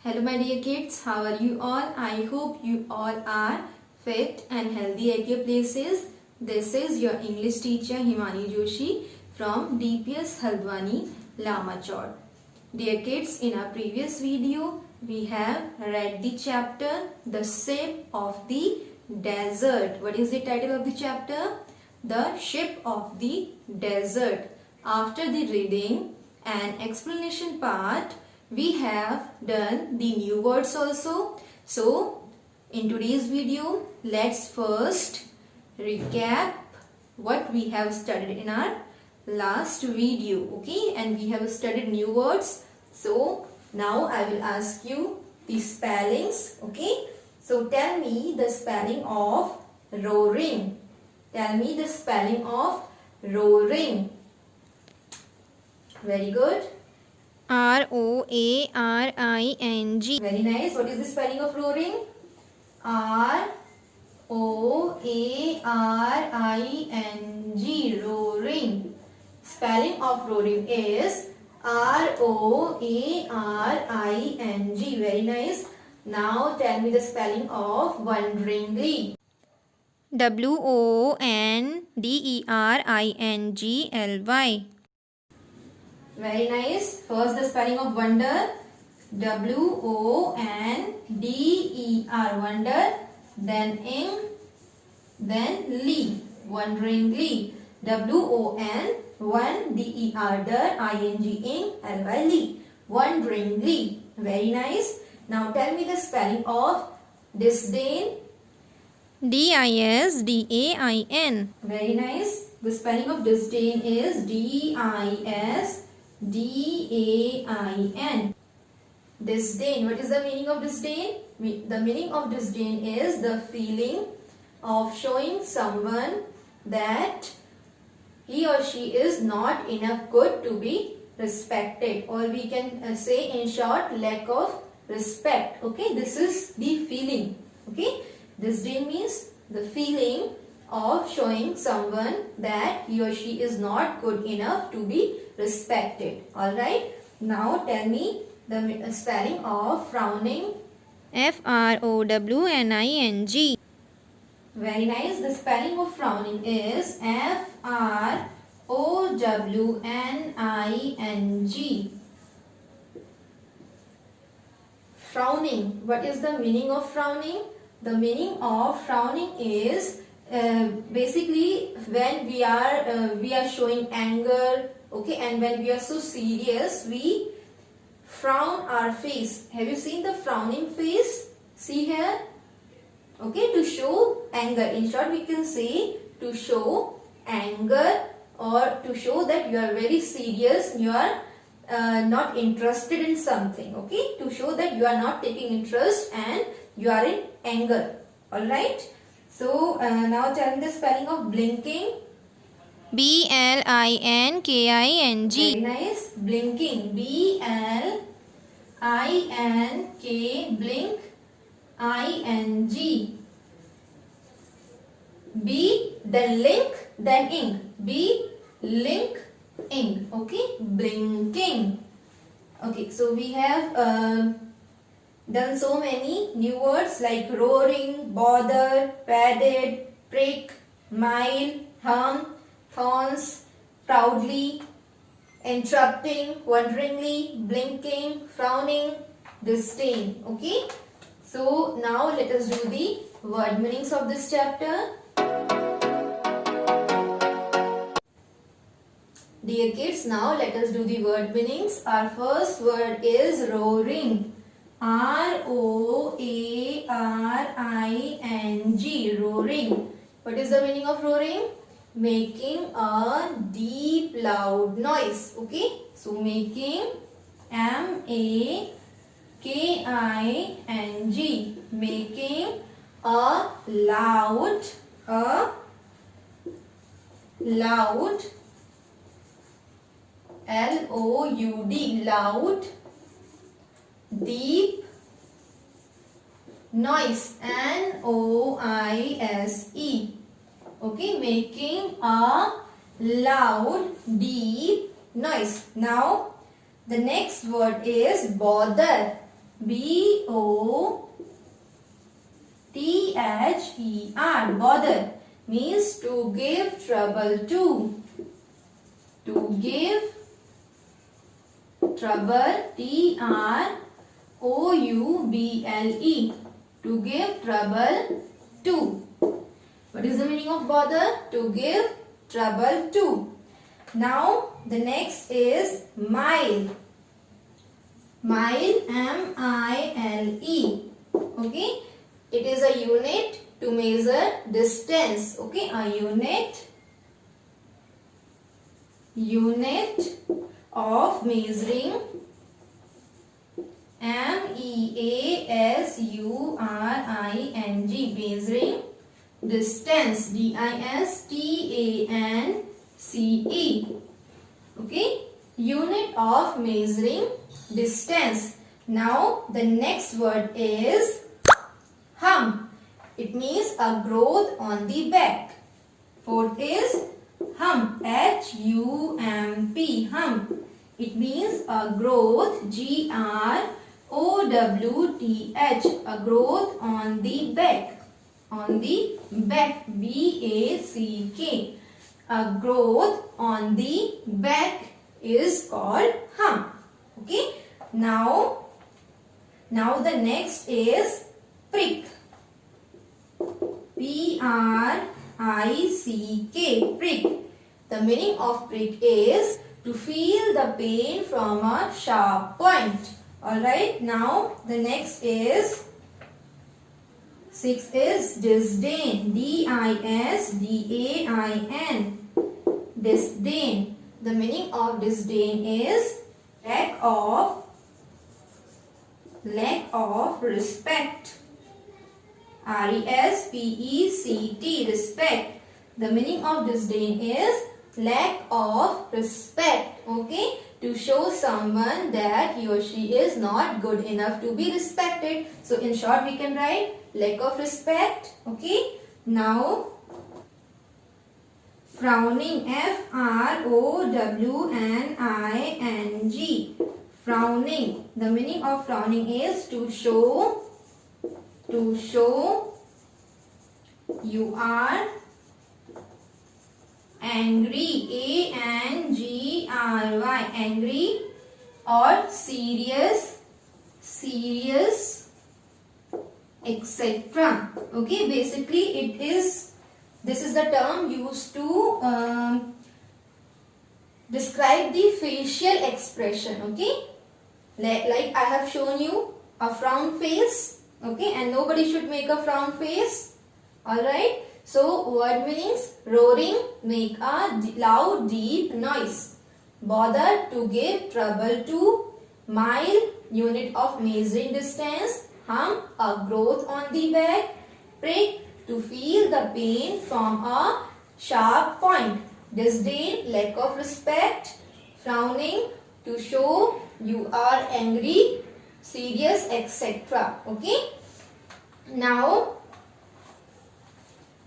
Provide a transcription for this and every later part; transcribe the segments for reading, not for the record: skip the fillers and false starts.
Hello my dear kids, how are you all? I hope you all are fit and healthy at your places. This is your English teacher Himani Joshi from DPS Haldwani, Lamachor. Dear kids, in our previous video, we have read the chapter The Ship of the Desert. What is the title of the chapter? The Ship of the Desert. After the reading and explanation part, we have done the new words also. So in today's video, let's first recap what we have studied in our last video. Okay, and we have studied new words. So now I will ask you the spellings. Okay, so tell me the spelling of roaring. Tell me the spelling of roaring. Very good. R-O-A-R-I-N-G. Very nice. What is the spelling of roaring? R-O-A-R-I-N-G. Roaring. Spelling of roaring is R-O-A-R-I-N-G. Very nice. Now tell me the spelling of wonderingly. W-O-N-D-E-R-I-N-G-L-Y. Very nice. First the spelling of wonder. W-O-N-D-E-R. Wonder. Then ing. Then lee. Wonderingly. W-O-N-1-D-E-R. I-N-G. Ing. L-Y. Lee. Wonderingly. Very nice. Now tell me the spelling of disdain. D-I-S-D-A-I-N. Very nice. The spelling of disdain is D-I-S-D-A-I-N. Disdain. What is the meaning of disdain? The meaning of disdain is the feeling of showing someone that he or she is not enough good to be respected, or we can say in short, lack of respect. Okay, this is the feeling. Okay, disdain means the feeling of showing someone that he or she is not good enough to be respected. Alright, now tell me the spelling of frowning. F-R-O-W-N-I-N-G. Very nice. The spelling of frowning is F-R-O-W-N-I-N-G. Frowning. What is the meaning of frowning? The meaning of frowning is basically when we are showing anger, okay, and when we are so serious, we frown our face. Have you seen the frowning face? See here. Okay, to show anger. In short, we can say to show anger, or to show that you are very serious, you are not interested in something. Okay, to show that you are not taking interest and you are in anger. Alright. So now tell me the spelling of blinking. B-L-I-N-K-I-N-G. Very nice. Blinking. B-L-I-N-K. Blink. I-N-G. B, then link, then ing. B, link, ing. Okay, blinking. Okay, so we have done so many new words like roaring, bother, padded, prick, mile, hum, thorns, proudly, interrupting, wonderingly, blinking, frowning, disdain. Okay, so now let us do the word meanings of this chapter. Dear kids, now let us do the word meanings. Our first word is roaring. R-O-A-R-I-N-G. Roaring. What is the meaning of roaring? Making a deep loud noise. Okay, so making M-A-K-I-N-G. Making a loud L-O-U-D, loud, deep noise, N-O-I-S-E. Okay, making a loud, deep noise. Now, the next word is bother. B-O-T-H-E-R. Bother means to give trouble to. To give trouble. T-R-O-U-B-L-E. To give trouble to. What is the meaning of bother? To give trouble to. Now the next is mile. Mile, M-I-L-E. Okay, it is a unit to measure distance. Okay, a unit of measuring, M-E-A-S-U-R-I-N-G, measuring distance, D-I-S-T-A-N-C-E. Okay, unit of measuring distance. Now the next word is hump. It means a growth on the back. Fourth is hump, H-U-M-P, hump. It means a growth, G-R-O-W-T-H, a growth on the back. On the back, B-A-C-K. A growth on the back is called hump. Okay. Now the next is prick. P-R-I-C-K, prick. The meaning of prick is to feel the pain from a sharp point. Alright, now the next is, 6 is disdain, D-I-S-D-A-I-N, disdain. The meaning of disdain is lack of respect, R-E-S-P-E-C-T, respect. The meaning of disdain is lack of respect. Okay, to show someone that he or she is not good enough to be respected. So in short we can write lack of respect. Okay, now frowning, F-R-O-W-N-I-N-G, frowning. The meaning of frowning is to show you are angry, A-N-G-R-Y, angry, or serious, etc. Okay, basically this is the term used to describe the facial expression. Okay, like I have shown you a frown face. Okay, and nobody should make a frown face. Alright, so word meanings: roaring, make a loud deep noise; bother, to give trouble to; mile, unit of measuring distance; hump, a growth on the back; prick, to feel the pain from a sharp point; disdain, lack of respect; frowning, to show you are angry, serious, etc. Okay, now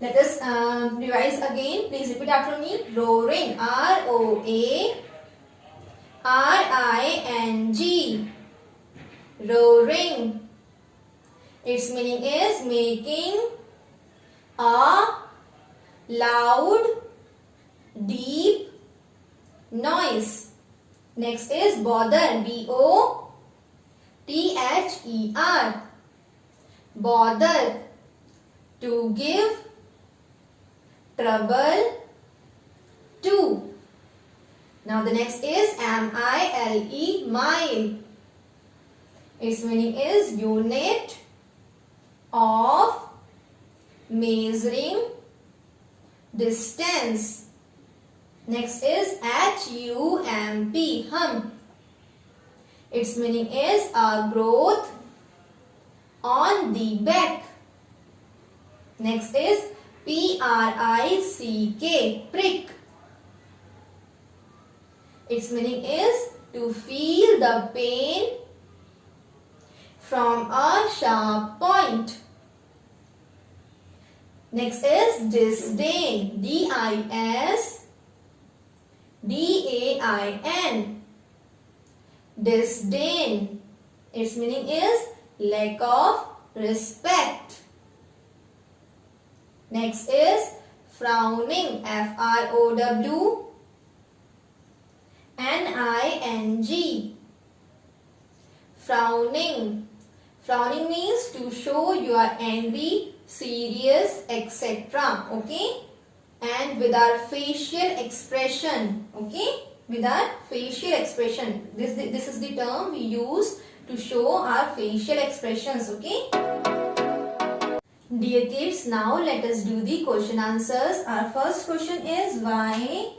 let us revise again. Please repeat after me. Roaring, R-O-A-R-I-N-G, roaring. Its meaning is making a loud deep noise. Next is bother, B-O-T-H-E-R, bother, to give trouble to. Now the next is M-I-L-E, mile. Its meaning is unit of measuring distance. Next is H-U-M-P, hump. Its meaning is a growth on the back. Next is P-R-I-C-K, prick. Its meaning is to feel the pain from a sharp point. Next is disdain, D-I-S-D-A-I-N, disdain. Its meaning is lack of respect. Next is frowning. Frowning. Frowning. Frowning means to show you are angry, serious, etc. Okay? And with our facial expression. Okay? With our facial expression. This is the term we use to show our facial expressions. Okay? Dear kids, now let us do the question answers. Our first question is why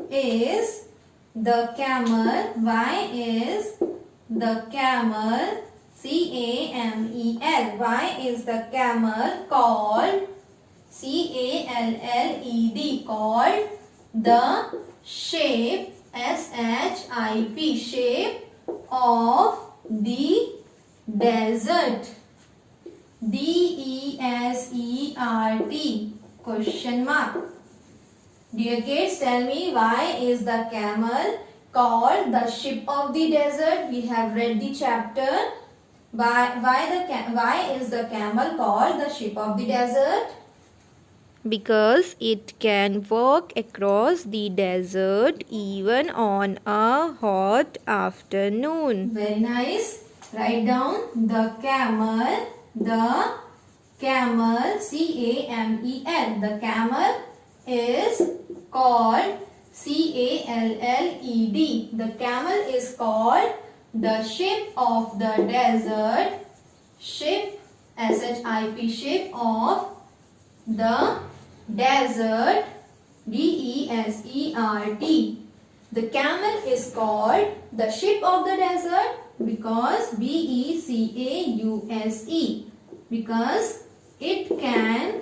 is the camel, why is the camel, CAMEL, why is the camel called, CALLED, called the shape, SHIP, shape of the desert, DESERT, question mark. Dear kids, tell me why is the camel called the ship of the desert? We have read the chapter. Why is the camel called the ship of the desert? Because it can walk across the desert even on a hot afternoon. Very nice. Write down the camel, CAMEL, the camel is called CALLED. The camel is called the ship of the desert, ship, SHIP, ship of the desert, DESERT. The camel is called the ship of the desert because BECAUSE, because it can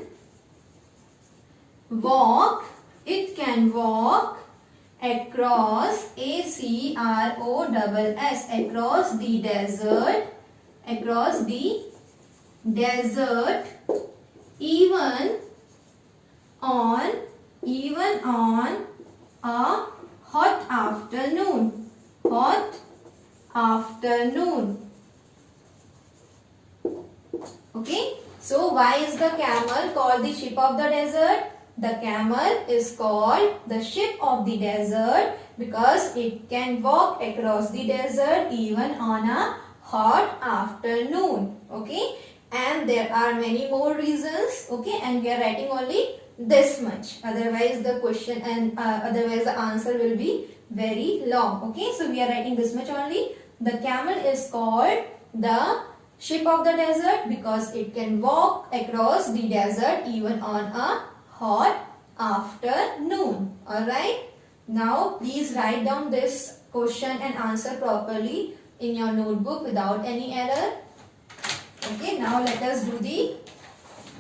walk across ACROSS, across the desert, even on a hot afternoon. Okay, so why is the camel called the ship of the desert? The camel is called the ship of the desert because it can walk across the desert even on a hot afternoon. Okay, and there are many more reasons. Okay, and we are writing only this much. Otherwise the question and otherwise the answer will be very long. Okay, so we are writing this much only. The camel is called the ship of the desert because it can walk across the desert even on a hot afternoon. Alright. Now please write down this question and answer properly in your notebook without any error. Okay. Now let us do the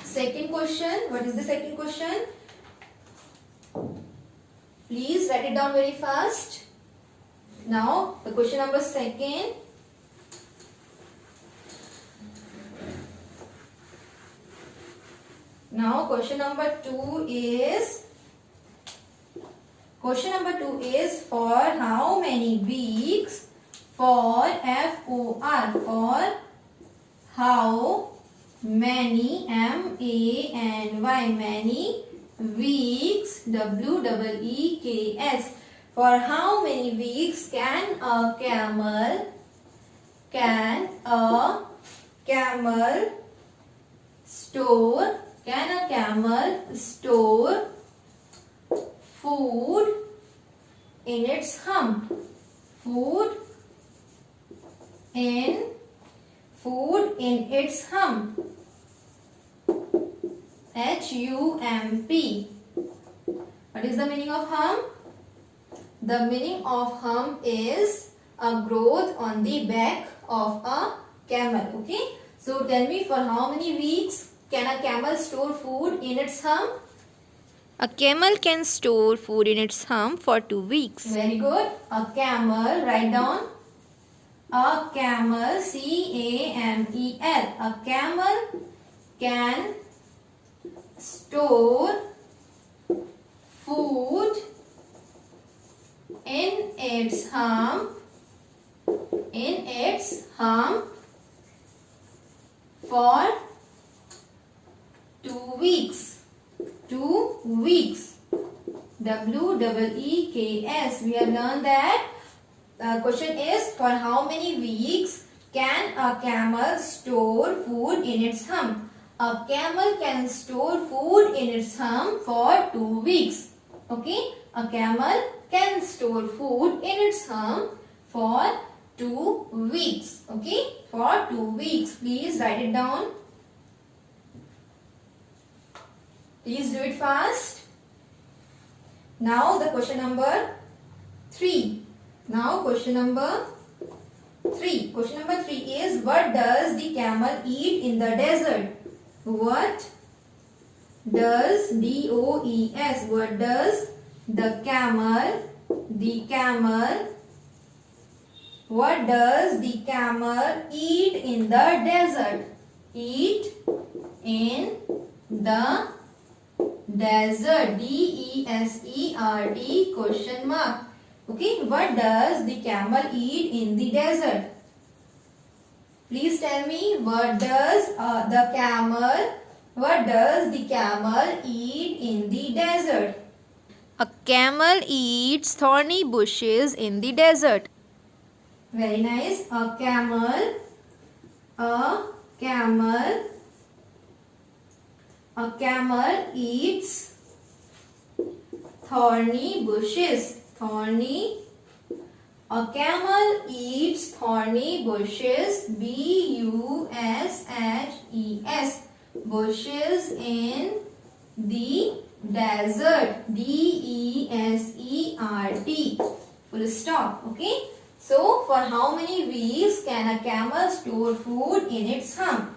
second question. What is the second question? Please write it down very fast. Now the question number second. Now question number 2 is for how many weeks, for FOR, for how many, MANY, many weeks, WEEKS, for how many weeks can a camel store food in its hump? Food in its hump. HUMP. What is the meaning of hump? The meaning of hump is a growth on the back of a camel. Okay. So tell me, for how many weeks can a camel store food in its hump? A camel can store food in its hump for 2 weeks. Very good. A camel, write down. A camel, CAMEL. A camel can store food in its hump for 2 weeks. 2 weeks. WEEKS. We have learned that question is, for how many weeks can a camel store food in its hump? A camel can store food in its hump for 2 weeks. Okay, a camel can store food in its hump for 2 weeks. Okay, for 2 weeks. Please write it down. Please do it fast. Now the question number 3. Question number 3 is, what does the camel eat in the desert? What does DOES? What does the camel? What does the camel eat in the desert? Eat in the desert. DESERT question mark. Okay, what does the camel eat in the desert? Please tell me, what does the camel eat in the desert? A camel eats thorny bushes in the desert. Very nice. A camel eats thorny bushes. A camel eats thorny bushes. BUSHES. Bushes in the desert. DESERT. Full stop. Okay. So, for how many weeks can a camel store food in its hump?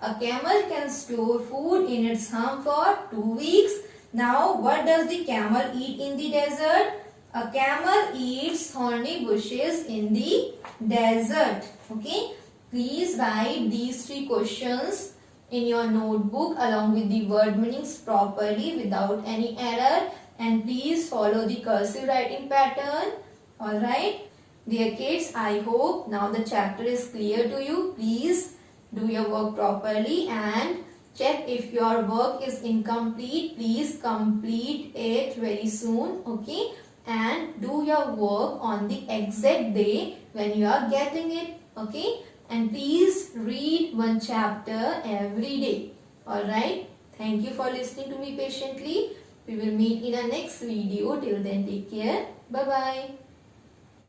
A camel can store food in its hump for 2 weeks. Now, what does the camel eat in the desert? A camel eats thorny bushes in the desert. Okay. Please write these 3 questions in your notebook along with the word meanings properly without any error. And please follow the cursive writing pattern. Alright. Dear kids, I hope now the chapter is clear to you. Please do your work properly and check if your work is incomplete. Please complete it very soon. Okay. And do your work on the exact day when you are getting it. Okay. And please read 1 chapter every day. Alright. Thank you for listening to me patiently. We will meet in our next video. Till then, take care. Bye-bye.